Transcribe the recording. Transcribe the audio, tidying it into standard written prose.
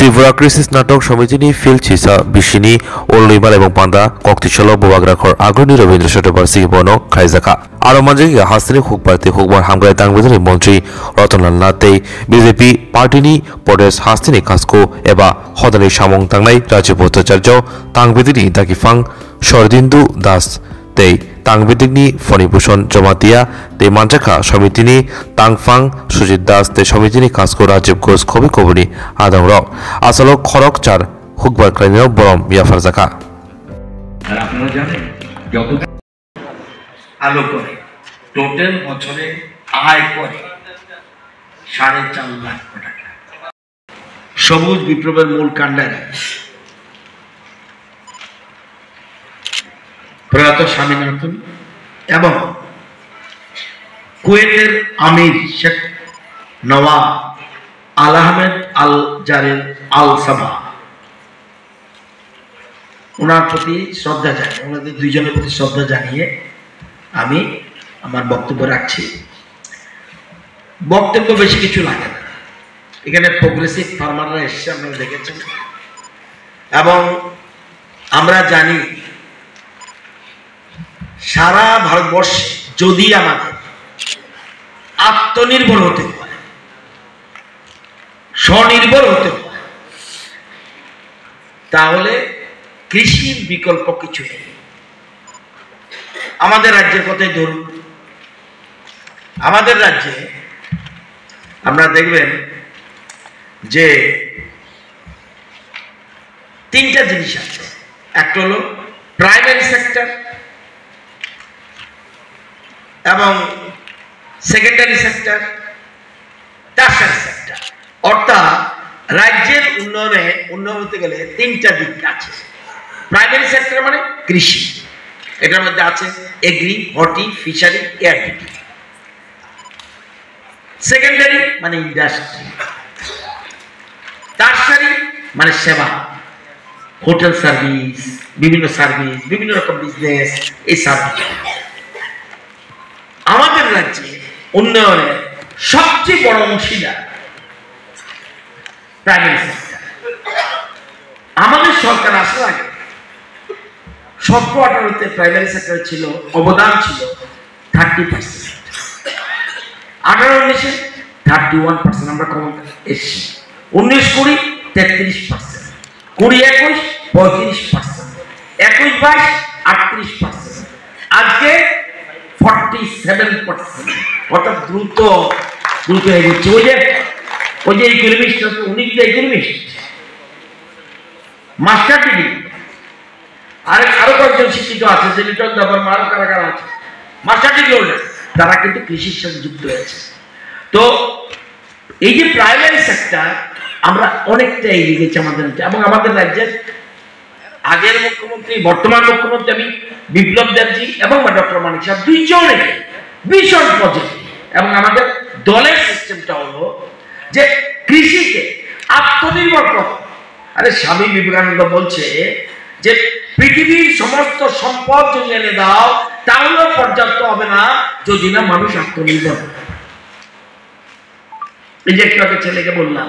ত্রিপুরা কৃষি স্নাতক সমিতিनि फिलचिसा बिसिनि अलनिमाल एवं पांदा कक्तिसल बबाग्राखर आग्रणी रवीन्द्र चट्टोपाध्याय बनो खाइजाखा आरो मानजिक हासिनि हुकबारते हुकबार हामग्राय तांगबेदनि मन्त्री रतनलाल नाथे बीजेपी पार्टीनि प्रदेश हासिनि कासको एबा हदानि सामं तांनाय राज्य भट्टाचार्य तांगबेदनि दाकिफां शरदिन्दु दास तै तांगबेदिकनि फणिभूषण जमातिया तै मानजाखा समितिनि तांगफां सुजित दास तै समितिनि कासको राजीव घोष खबि खबरनि आदंर आसलो खरक चार हुकबार क्लाइनो बरम याफारजाखा আর আপনারা জানেন যত আলো করে টোটাল বছরে আয় করে 4.5 লাখ টাকা সবুজ বিপ্লবের মূল কাণ্ডারি প্রয়াত স্বামীনাথন এবং কুয়েতের আমির শেখ নওয়াব আল আহমেদ আল জারের আল সাবা ওনার প্রতি শ্রদ্ধা জানাই ওনাদের দুইজনের প্রতি শ্রদ্ধা জানিয়ে আমি আমার বক্তব্য রাখছি। বক্তব্য বেশি কিছু লাগে না, এখানে প্রোগ্রেসিভ ফার্মাররা এসছে আপনারা দেখেছেন এবং আমরা জানি সারা ভারতবর্ষে যদি আমাদের আত্মনির্ভর হতে হয়, স্বনির্ভর হতে হয়, তাহলে কৃষির বিকল্প কিছু নেই। আমাদের রাজ্যের কথাই ধরুন, আমাদের রাজ্যে আপনারা দেখবেন যে তিনটা জিনিস আছে। একটা হলো প্রাইমারি সেক্টর এবং সেকেন্ডারি সেক্টর, টারশারি সেক্টর। অর্থাৎ রাজ্যের উন্নয়ন হতে গেলে তিনটা দিক আছে। প্রাইমারি সেক্টর মানে কৃষি, এটার মধ্যে আছে এগ্রি, হর্টি, ফিশারি, এয়ারবিটি। সেকেন্ডারি মানে ইন্ডাস্ট্রি, টারশারি মানে সেবা, হোটেল সার্ভিস, বিভিন্ন রকম বিজনেস, এই সার্ভিস। আমাদের রাজ্যে উন্নয়নের সবচেয়ে বড় অংশীদার প্রাইমারি সেক্টর। আমাদের সরকার আসার আগে 17-18-তে প্রাইমারি সেক্টরে ছিল অবদান ছিল 30%, 18-19-এ 31% আমরা ক্ষমতা এসেছি, 19-20 33%, 20-21 35%, 21-22 38%, আজকে 47%। অর্থাৎ দ্রুত হয়ে যাচ্ছে। ওই যে ইকোনমিস্ট, উনি কিন্তু ইকোনমিস্ট, মাস্টার ডিগ্রি, আরো কয়েকজন শিক্ষিত আছে, যে লিটন দাবার আরো কারা আছে মাস্টার ডিগ্রি হোল্ডার, তারা কিন্তু কৃষির সাথে যুক্ত হয়েছে। তো এই যে প্রাইমারি সেক্টর আমরা অনেকটা এগিয়ে গেছি আমাদের, এবং আমাদের রাজ্যের আগের মুখ্যমন্ত্রী বর্তমান মুখ্যমন্ত্রী আমি বিপ্লব দেবজি এবং ডক্টর মানিক সাহেব দুইজনে ভীষণ পজিটিভ। এবং আমাদের দলের সিস্টেমটা হলো যে কৃষিকে আত্মনির্ভর করা। আরে স্বামী বিবেকানন্দ বলছে যে পৃথিবীর সমস্ত সম্পদ যদি এনে দাও তাহলেও পর্যাপ্ত হবে না যদি না মানুষ আত্মনির্ভর। এই যে একটু আগে ছেলেকে বললাম